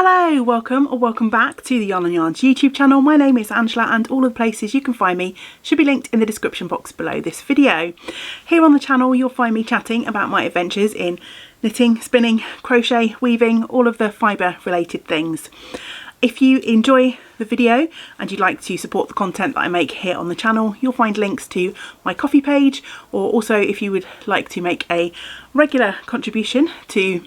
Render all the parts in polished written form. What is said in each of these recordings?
Hello, welcome or welcome back to the Yarn and Yarns YouTube channel. My name is Angela and all of the places you can find me should be linked in the description box below this video. Here on the channel you'll find me chatting about my adventures in knitting, spinning, crochet, weaving, all of the fibre related things. If you enjoy the video and you'd like to support the content that I make here on the channel, you'll find links to my Ko-fi page, or also if you would like to make a regular contribution to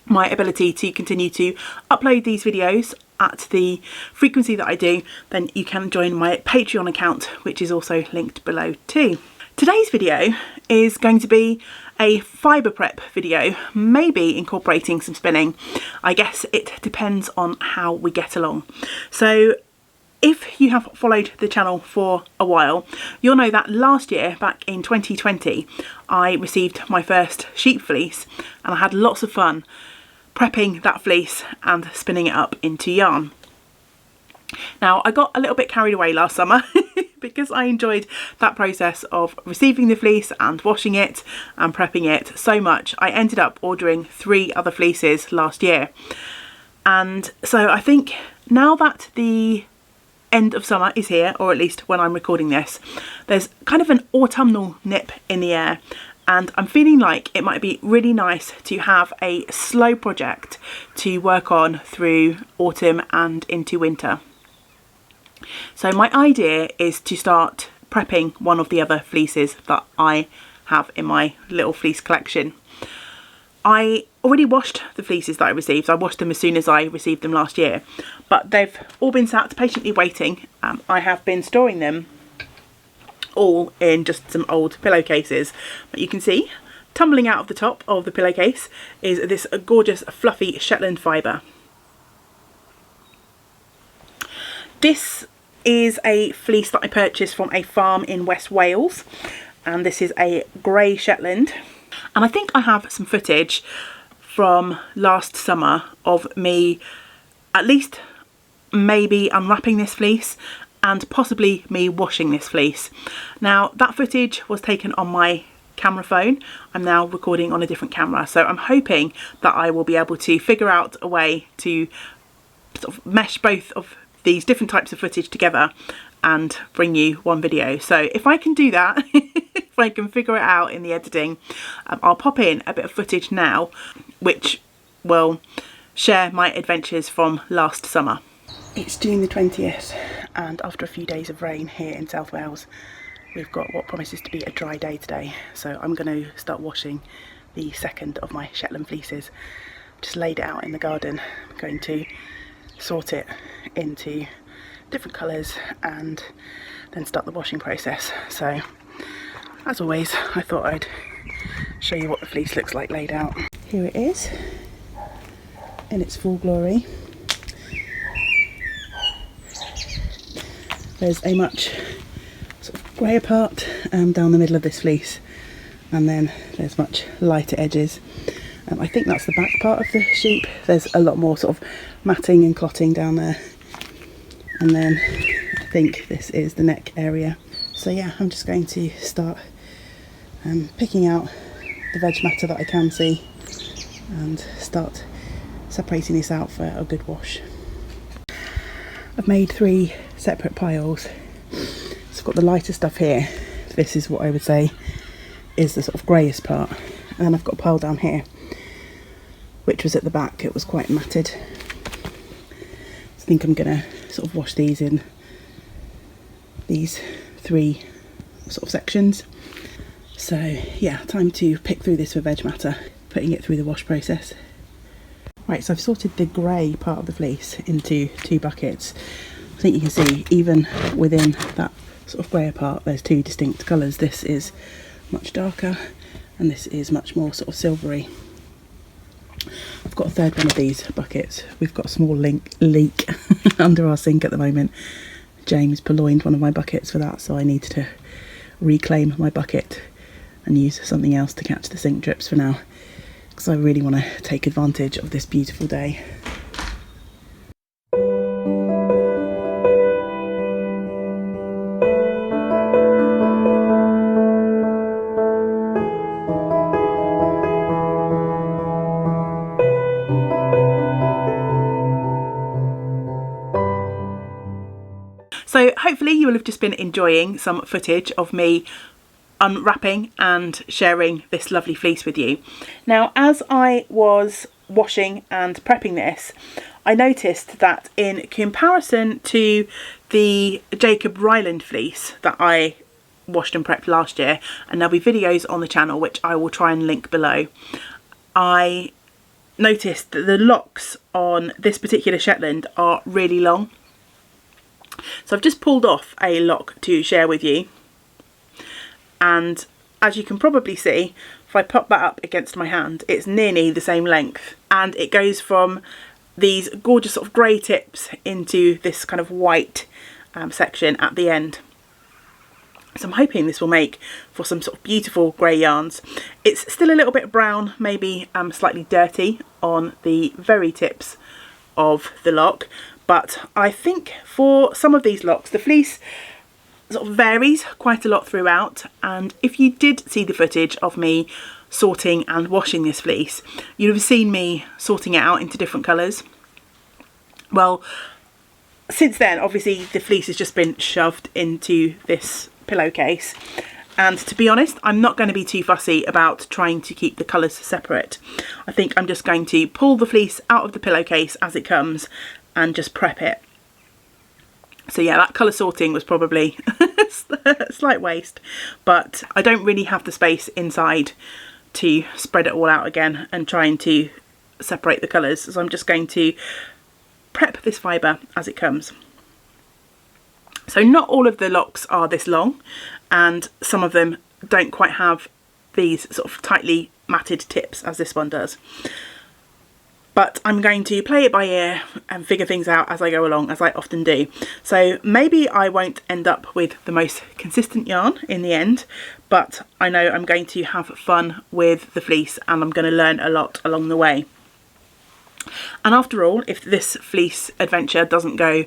my ability to continue to upload these videos at the frequency that I do, then you can join my Patreon account, which is also linked below too. Today's video is going to be a fibre prep video, maybe incorporating some spinning. I guess it depends on how we get along. So if you have followed the channel for a while, you'll know that last year, back in 2020, I received my first sheep fleece and I had lots of fun prepping that fleece and spinning it up into yarn. Now, I got a little bit carried away last summer because I enjoyed that process of receiving the fleece and washing it and prepping it so much. I ended up ordering 3 other fleeces last year. And so I think now that the end of summer is here, or at least when I'm recording this, there's kind of an autumnal nip in the air. And I'm feeling like it might be really nice to have a slow project to work on through autumn and into winter. So my idea is to start prepping one of the other fleeces that I have in my little fleece collection. I already washed the fleeces that I received. I washed them as soon as I received them last year, but they've all been sat patiently waiting. I have been storing them all in just some old pillowcases, but you can see tumbling out of the top of the pillowcase is this gorgeous fluffy Shetland fibre. This is a fleece that I purchased from a farm in West Wales, and this is a grey Shetland, and I think I have some footage from last summer of me at least maybe unwrapping this fleece and possibly me washing this fleece. Now, that footage was taken on my camera phone. I'm now recording on a different camera, so I'm hoping that I will be able to figure out a way to sort of mesh both of these different types of footage together and bring you one video. So if I can do that, if I can figure it out in the editing, I'll pop in a bit of footage now which will share my adventures from last summer. It's June the 20th, and after a few days of rain here in South Wales, we've got what promises to be a dry day today. So I'm going to start washing the second of my Shetland fleeces. Just laid it out in the garden. I'm going to sort it into different colours and then start the washing process. So as always, I thought I'd show you what the fleece looks like laid out. Here it is in its full glory. There's a much sort of greyer part down the middle of this fleece, and then there's much lighter edges. I think that's the back part of the sheep. There's a lot more sort of matting and clotting down there, and then I think this is the neck area. So yeah, I'm just going to start picking out the veg matter that I can see and start separating this out for a good wash. I've made 3 separate piles. So I've got the lighter stuff here. This is what I would say is the sort of greyest part, and then I've got a pile down here which was at the back. It was quite matted. So I think I'm gonna sort of wash these in these 3 sort of sections. So yeah, time to pick through this for veg matter, putting it through the wash process. Right, so I've sorted the grey part of the fleece into 2 buckets. I think you can see even within that sort of greyer part there's 2 distinct colours. This is much darker and this is much more sort of silvery. I've got a third one of these buckets. We've got a small leak under our sink at the moment. James purloined one of my buckets for that, so I need to reclaim my bucket and use something else to catch the sink drips for now, because I really want to take advantage of this beautiful day. So hopefully you will have just been enjoying some footage of me unwrapping and sharing this lovely fleece with you. Now, as I was washing and prepping this, I noticed that in comparison to the Jacob Ryland fleece that I washed and prepped last year, and there'll be videos on the channel which I will try and link below, I noticed that the locks on this particular Shetland are really long. So I've just pulled off a lock to share with you, and as you can probably see, if I pop that up against my hand, it's nearly the same length, and it goes from these gorgeous sort of grey tips into this kind of white section at the end. So I'm hoping this will make for some sort of beautiful grey yarns. It's still a little bit brown, maybe slightly dirty on the very tips of the lock, but I think for some of these locks the fleece sort of varies quite a lot throughout, and if you did see the footage of me sorting and washing this fleece, you'd have seen me sorting it out into different colours. Well, since then obviously the fleece has just been shoved into this pillowcase, and to be honest, I'm not going to be too fussy about trying to keep the colours separate. I think I'm just going to pull the fleece out of the pillowcase as it comes and just prep it. So yeah, that colour sorting was probably a slight waste, but I don't really have the space inside to spread it all out again and trying to separate the colours, so I'm just going to prep this fibre as it comes. So not all of the locks are this long, and some of them don't quite have these sort of tightly matted tips as this one does. But I'm going to play it by ear and figure things out as I go along, as I often do. So maybe I won't end up with the most consistent yarn in the end, but I know I'm going to have fun with the fleece and I'm going to learn a lot along the way. And after all, if this fleece adventure doesn't go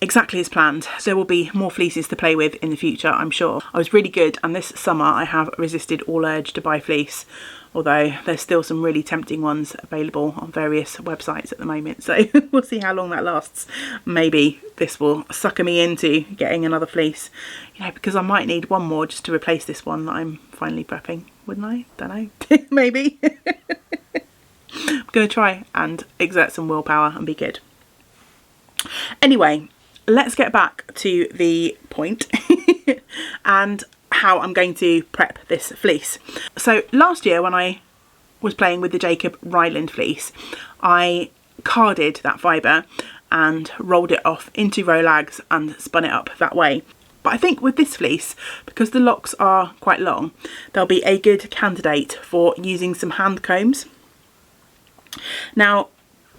exactly as planned, there will be more fleeces to play with in the future, I'm sure. I was really good, and this summer I have resisted all urge to buy fleece, although there's still some really tempting ones available on various websites at the moment, so we'll see how long that lasts. Maybe this will sucker me into getting another fleece, you know, because I might need one more just to replace this one that I'm finally prepping, wouldn't I? Don't know. Maybe. I'm going to try and exert some willpower and be good. Anyway, let's get back to the point and how I'm going to prep this fleece. So last year when I was playing with the Jacob Ryland fleece, I carded that fibre and rolled it off into rolags and spun it up that way. But I think with this fleece, because the locks are quite long, they'll be a good candidate for using some hand combs. Now,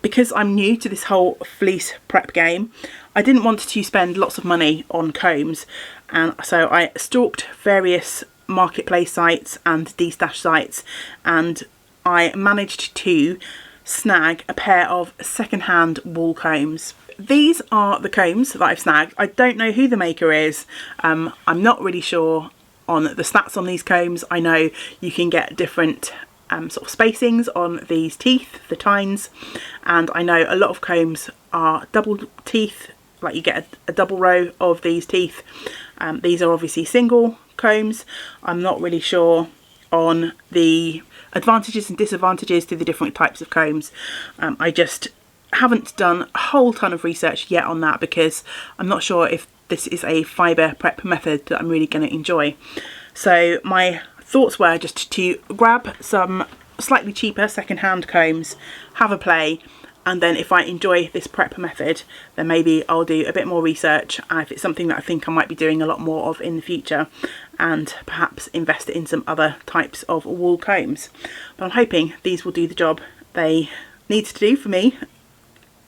because I'm new to this whole fleece prep game, I didn't want to spend lots of money on combs, and so I stalked various marketplace sites and de-stash sites, and I managed to snag a pair of second-hand wool combs. These are the combs that I've snagged. I don't know who the maker is. I'm not really sure on the stats on these combs. I know you can get different sort of spacings on these teeth, the tines, and I know a lot of combs are double teeth, like you get a double row of these teeth. These are obviously single combs. I'm not really sure on the advantages and disadvantages to the different types of combs. I just haven't done a whole ton of research yet on that, because I'm not sure if this is a fibre prep method that I'm really going to enjoy. So my thoughts were just to grab some slightly cheaper second-hand combs, have a play, and then if I enjoy this prep method, then maybe I'll do a bit more research, and if it's something that I think I might be doing a lot more of in the future, and perhaps invest in some other types of wool combs. But I'm hoping these will do the job they need to do for me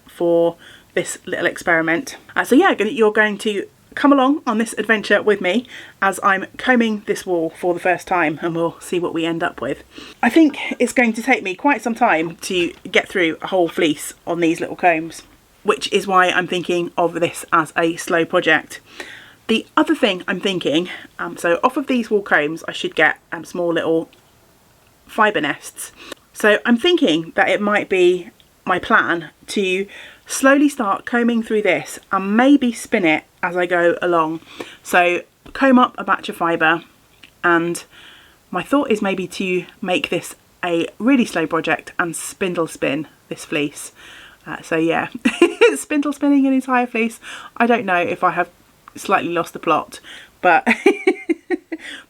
for this little experiment. So yeah, you're going to come along on this adventure with me as I'm combing this wool for the first time, and we'll see what we end up with. I think it's going to take me quite some time to get through a whole fleece on these little combs, which is why I'm thinking of this as a slow project. The other thing I'm thinking, so off of these wool combs I should get small little fibre nests. So I'm thinking that it might be my plan to slowly start combing through this and maybe spin it as I go along. So comb up a batch of fibre, and my thought is maybe to make this a really slow project and spindle spin this fleece. So yeah, spindle spinning an entire fleece. I don't know if I have slightly lost the plot, but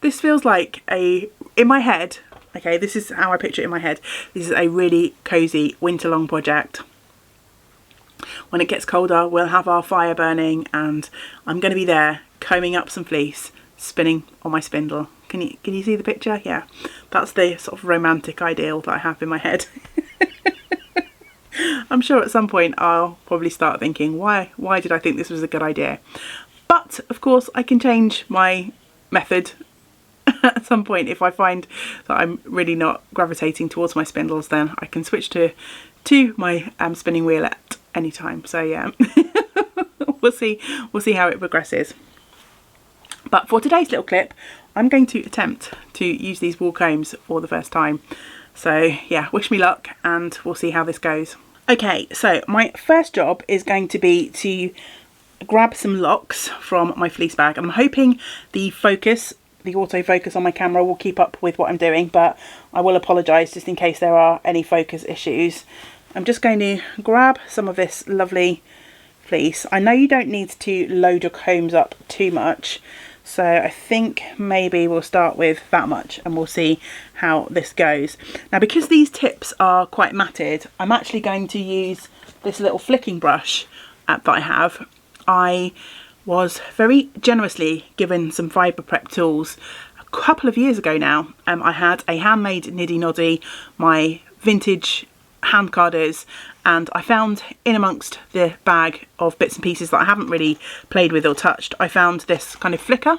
this feels like in my head, okay, this is how I picture it in my head. This is a really cosy winter-long project. When it gets colder, we'll have our fire burning and I'm going to be there combing up some fleece, spinning on my spindle. Can you see the picture? Yeah, that's the sort of romantic ideal that I have in my head. I'm sure at some point I'll probably start thinking, why did I think this was a good idea? But of course I can change my method at some point. If I find that I'm really not gravitating towards my spindles, then I can switch to my spinning wheel at any time. So yeah, we'll see how it progresses. But for today's little clip, I'm going to attempt to use these wool combs for the first time. So yeah, wish me luck and we'll see how this goes. Okay, so my first job is going to be to grab some locks from my fleece bag. I'm hoping the autofocus on my camera will keep up with what I'm doing, but I will apologise just in case there are any focus issues. I'm just going to grab some of this lovely fleece. I know you don't need to load your combs up too much, so I think maybe we'll start with that much and we'll see how this goes. Now, because these tips are quite matted, I'm actually going to use this little flicking brush that I have. I was very generously given some fibre prep tools a couple of years ago now. I had a handmade niddy noddy, my vintage hand carders, and I found in amongst the bag of bits and pieces that I haven't really played with or touched, I found this kind of flicker,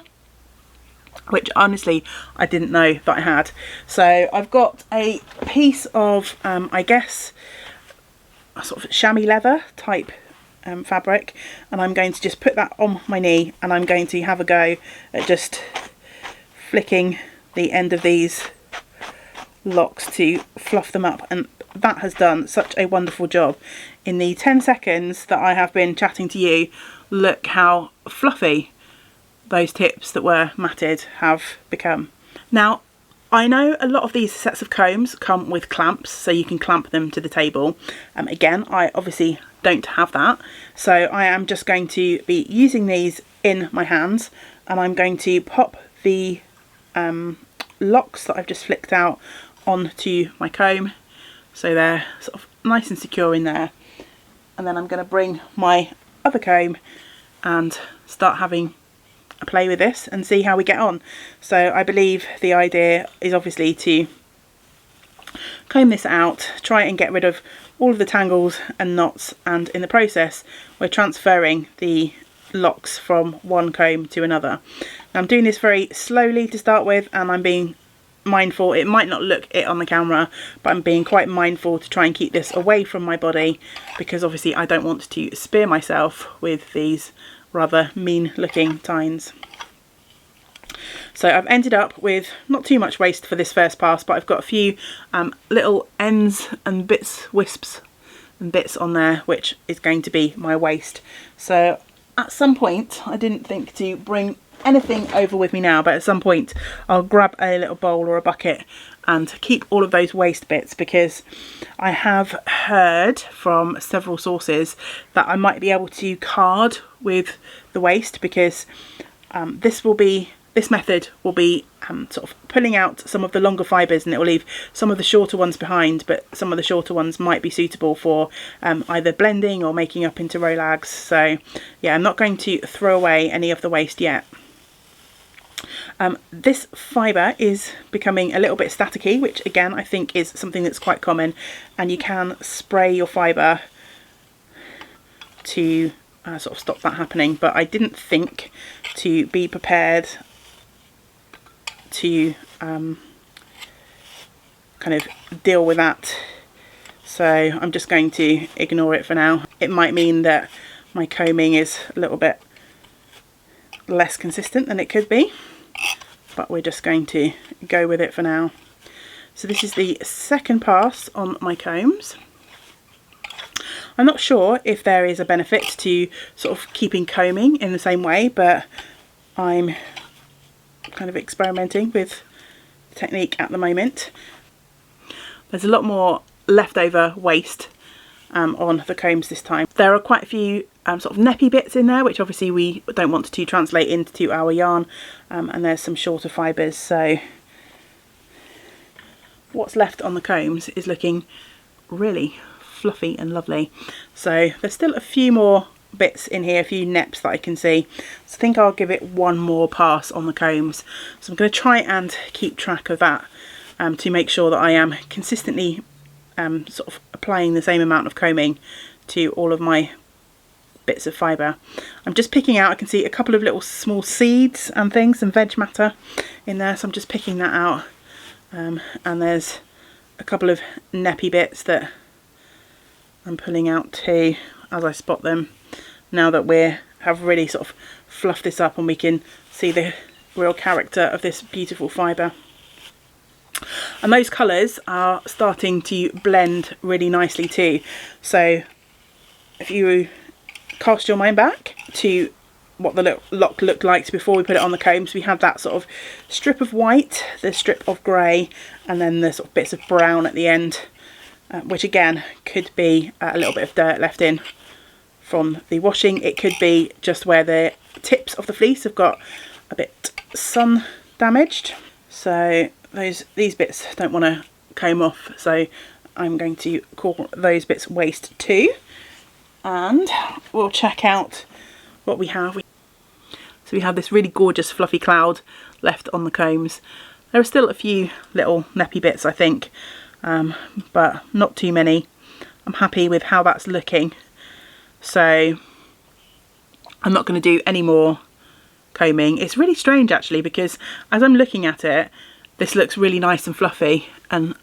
which honestly I didn't know that I had. So I've got a piece of I guess a sort of chamois leather type fabric, and I'm going to just put that on my knee and I'm going to have a go at just flicking the end of these locks to fluff them up, and that has done such a wonderful job. In the 10 seconds that I have been chatting to you, look how fluffy those tips that were matted have become. Now, I know a lot of these sets of combs come with clamps, so you can clamp them to the table. Again, I obviously don't have that, so I am just going to be using these in my hands, and I'm going to pop the locks that I've just flicked out onto my comb, so they're sort of nice and secure in there. And then I'm going to bring my other comb and start having a play with this and see how we get on. So I believe the idea is obviously to comb this out, try and get rid of all of the tangles and knots, and in the process we're transferring the locks from one comb to another. Now, I'm doing this very slowly to start with, and I'm being mindful, it might not look it on the camera, but I'm being quite mindful to try and keep this away from my body, because obviously I don't want to spear myself with these rather mean looking tines. So I've ended up with not too much waste for this first pass, but I've got a few little ends and bits, wisps and bits on there, which is going to be my waste. So at some point, I didn't think to bring anything over with me now, but at some point I'll grab a little bowl or a bucket and keep all of those waste bits, because I have heard from several sources that I might be able to card with the waste, because this method will be sort of pulling out some of the longer fibres, and it will leave some of the shorter ones behind, but some of the shorter ones might be suitable for either blending or making up into rolags. So yeah, I'm not going to throw away any of the waste yet. This fibre is becoming a little bit staticky, which again I think is something that's quite common, and you can spray your fibre to sort of stop that happening, but I didn't think to be prepared to kind of deal with that, so I'm just going to ignore it for now. It might mean that my combing is a little bit less consistent than it could be, but we're just going to go with it for now. So this is the second pass on my combs. I'm not sure if there is a benefit to sort of keeping combing in the same way, but I'm kind of experimenting with the technique at the moment. There's a lot more leftover waste on the combs this time. There are quite a few sort of neppy bits in there, which obviously we don't want to translate into our yarn, and there's some shorter fibres, so what's left on the combs is looking really fluffy and lovely. So there's still a few more bits in here, a few neps that I can see, so I think I'll give it one more pass on the combs. So I'm going to try and keep track of that to make sure that I am consistently sort of applying the same amount of combing to all of my bits of fibre. I'm just picking out, I can see a couple of little small seeds and things, some veg matter in there, so I'm just picking that out, and there's a couple of neppy bits that I'm pulling out too as I spot them, now that we have really sort of fluffed this up and we can see the real character of this beautiful fibre. And those colours are starting to blend really nicely too. So if you cast your mind back to what the lock looked like before we put it on the combs, we had that sort of strip of white, the strip of grey, and then the sort of bits of brown at the end, which again could be a little bit of dirt left in from the washing. It could be just where the tips of the fleece have got a bit sun damaged. So these bits don't want to comb off, so I'm going to call those bits waste too, and we'll check out what we have. So we have this really gorgeous fluffy cloud left on the combs. There are still a few little neppy bits, I think, but not too many. I'm happy with how that's looking, so I'm not going to do any more combing. It's really strange actually, because as I'm looking at it, this looks really nice and fluffy, and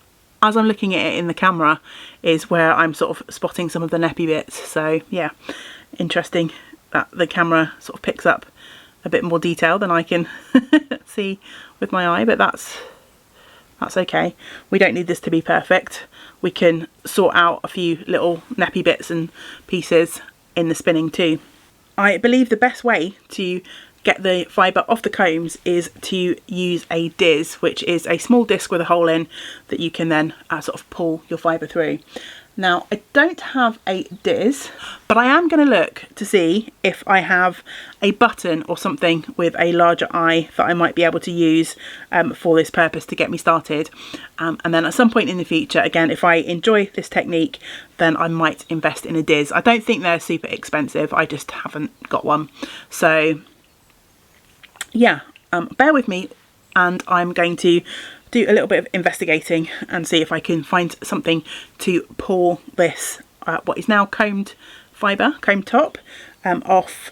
as I'm looking at it in the camera is where I'm sort of spotting some of the neppy bits. So yeah, interesting that the camera sort of picks up a bit more detail than I can see with my eye, but that's okay. We don't need this to be perfect. We can sort out a few little neppy bits and pieces in the spinning too. I believe the best way to get the fibre off the combs is to use a diz, which is a small disc with a hole in that you can then sort of pull your fibre through. Now I don't have a diz, but I am going to look to see if I have a button or something with a larger eye that I might be able to use for this purpose to get me started, and then at some point in the future, again, if I enjoy this technique, then I might invest in a diz. I don't think they're super expensive, I just haven't got one. So yeah, bear with me, and I'm going to do a little bit of investigating and see if I can find something to pull this what is now combed fibre, combed top, off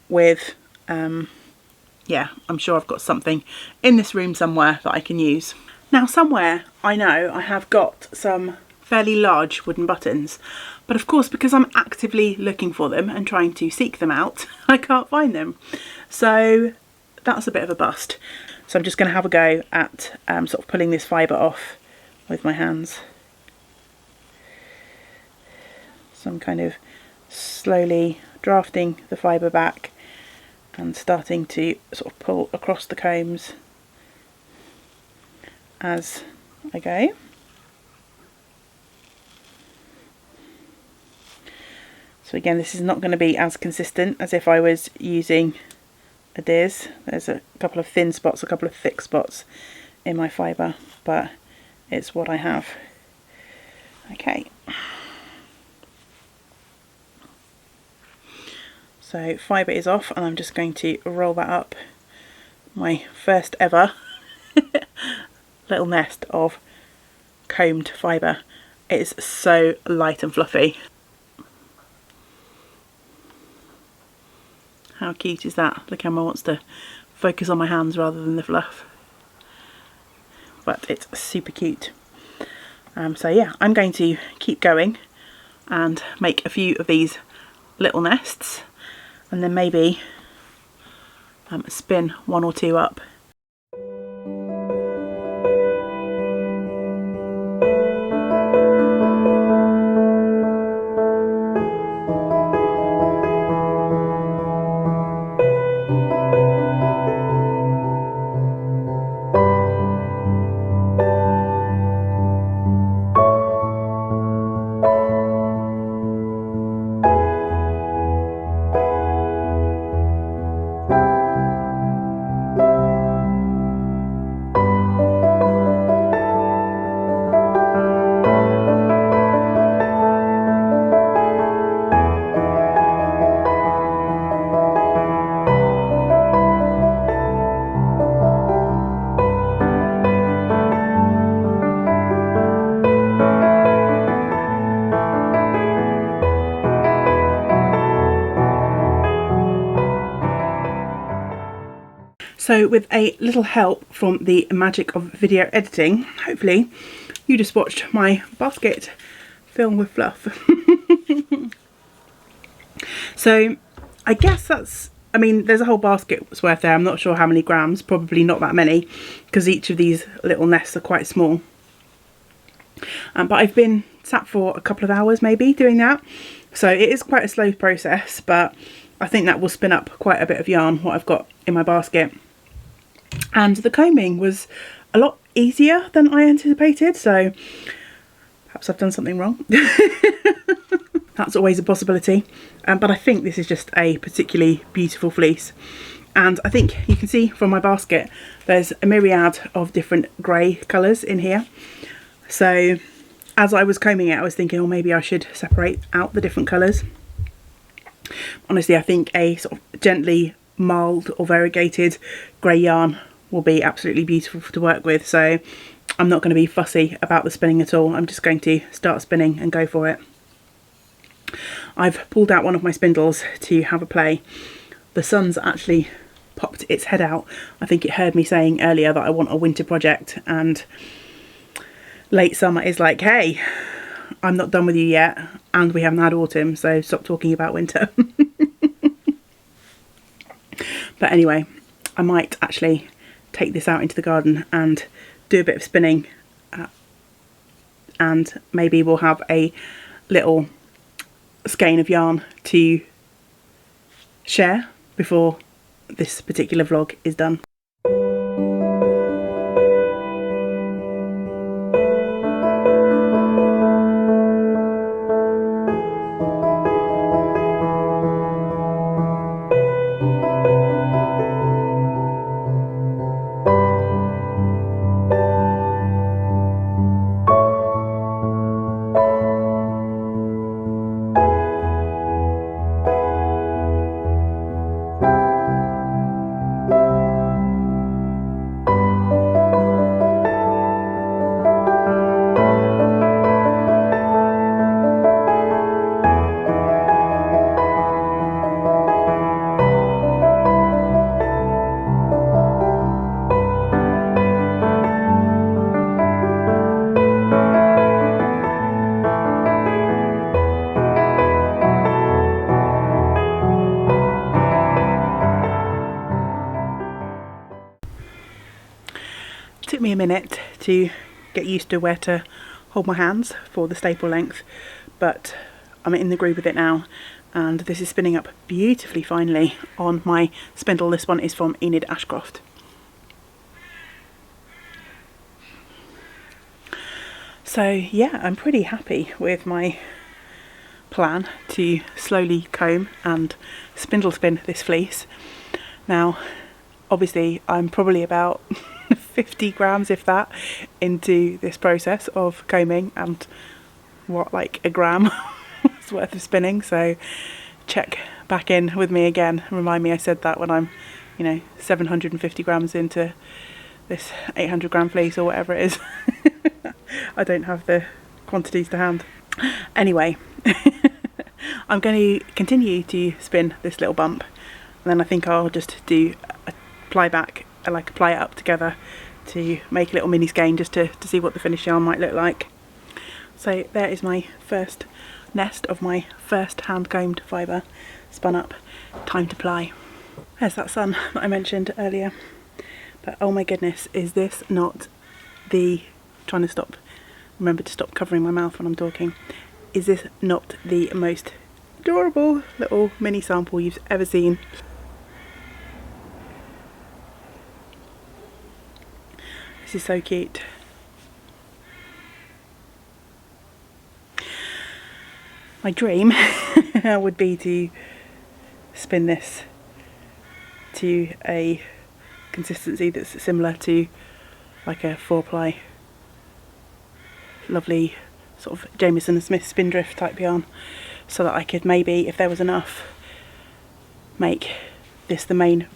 with. Yeah, I'm sure I've got something in this room somewhere that I can use. Now somewhere I know I have got some fairly large wooden buttons, but of course because I'm actively looking for them and trying to seek them out, I can't find them. So that's a bit of a bust. So I'm just going to have a go at sort of pulling this fibre off with my hands. So I'm kind of slowly drafting the fibre back and starting to sort of pull across the combs as I go. So again, this is not going to be as consistent as if I was using a diz. There's a couple of thin spots, a couple of thick spots in my fibre, but it's what I have. Okay. So fibre is off, and I'm just going to roll that up. My first ever little nest of combed fibre. It is so light and fluffy. How cute is that? The camera wants to focus on my hands rather than the fluff. But it's super cute. So yeah, I'm going to keep going and make a few of these little nests, and then maybe spin one or two up. So with a little help from the magic of video editing, hopefully you just watched my basket fill with fluff. So I guess that's, I mean, there's a whole basket's worth there. I'm not sure how many grams, probably not that many, because each of these little nests are quite small. But I've been sat for a couple of hours maybe doing that. So it is quite a slow process, but I think that will spin up quite a bit of yarn, what I've got in my basket. And the combing was a lot easier than I anticipated, so perhaps I've done something wrong. That's always a possibility, but I think this is just a particularly beautiful fleece. And I think you can see from my basket there's a myriad of different grey colours in here. So as I was combing it, I was thinking, oh, maybe I should separate out the different colours. Honestly, I think a sort of gently mild or variegated grey yarn will be absolutely beautiful to work with, so I'm not going to be fussy about the spinning at all. I'm just going to start spinning and go for it. I've pulled out one of my spindles to have a play. The sun's actually popped its head out. I think it heard me saying earlier that I want a winter project, and late summer is like, hey, I'm not done with you yet, and we haven't had autumn, so stop talking about winter. But anyway, I might actually take this out into the garden and do a bit of spinning, and maybe we'll have a little skein of yarn to share before this particular vlog is done. Took me a minute to get used to where to hold my hands for the staple length, but I'm in the groove with it now, and this is spinning up beautifully finely on my spindle. This one is from Enid Ashcroft. So yeah, I'm pretty happy with my plan to slowly comb and spindle spin this fleece. Now obviously I'm probably about 50 grams, if that, into this process of combing, and what, like a gram worth of spinning. So check back in with me again, remind me I said that when I'm, you know, 750 grams into this 800 gram fleece or whatever it is. I don't have the quantities to hand. Anyway, I'm going to continue to spin this little bump, and then I think I'll just do a ply back, like apply it up together to make a little mini skein, just to see what the finished yarn might look like. So there is my first nest of my first hand combed fibre spun up. Time to ply. There's that sun that I mentioned earlier, but oh my goodness, is this not the, trying to stop, remember to stop covering my mouth when I'm talking, is this not the most adorable little mini sample you've ever seen? This is so cute. My dream would be to spin this to a consistency that's similar to like a 4-ply lovely sort of Jameson and Smith spindrift type yarn, so that I could maybe, if there was enough, make this the main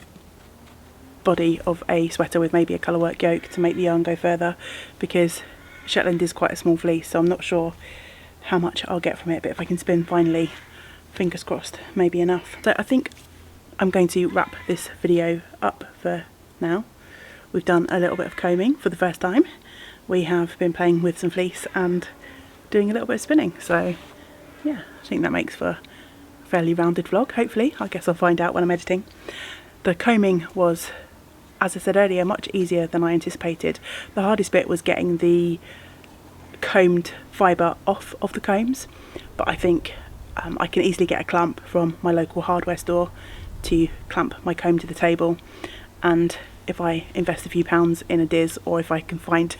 body of a sweater with maybe a colourwork yoke to make the yarn go further, because Shetland is quite a small fleece, so I'm not sure how much I'll get from it, but if I can spin finally, fingers crossed, maybe enough. So I think I'm going to wrap this video up for now. We've done a little bit of combing for the first time. We have been playing with some fleece and doing a little bit of spinning. So yeah, I think that makes for a fairly rounded vlog, hopefully. I guess I'll find out when I'm editing. The combing was, as I said earlier, much easier than I anticipated. The hardest bit was getting the combed fibre off of the combs, but I think I can easily get a clamp from my local hardware store to clamp my comb to the table, and if I invest a few pounds in a diz, or if I can find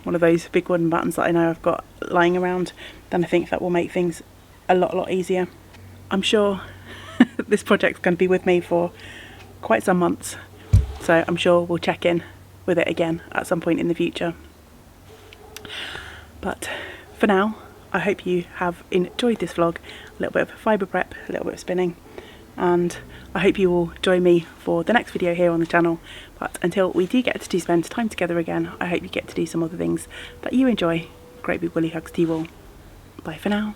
one of those big wooden buttons that I know I've got lying around, then I think that will make things a lot easier. I'm sure this project's going to be with me for quite some months, so I'm sure we'll check in with it again at some point in the future. But for now, I hope you have enjoyed this vlog. A little bit of fibre prep, a little bit of spinning, and I hope you will join me for the next video here on the channel. But until we do get to spend time together again, I hope you get to do some other things that you enjoy. Great big woolly hugs to you all. Bye for now.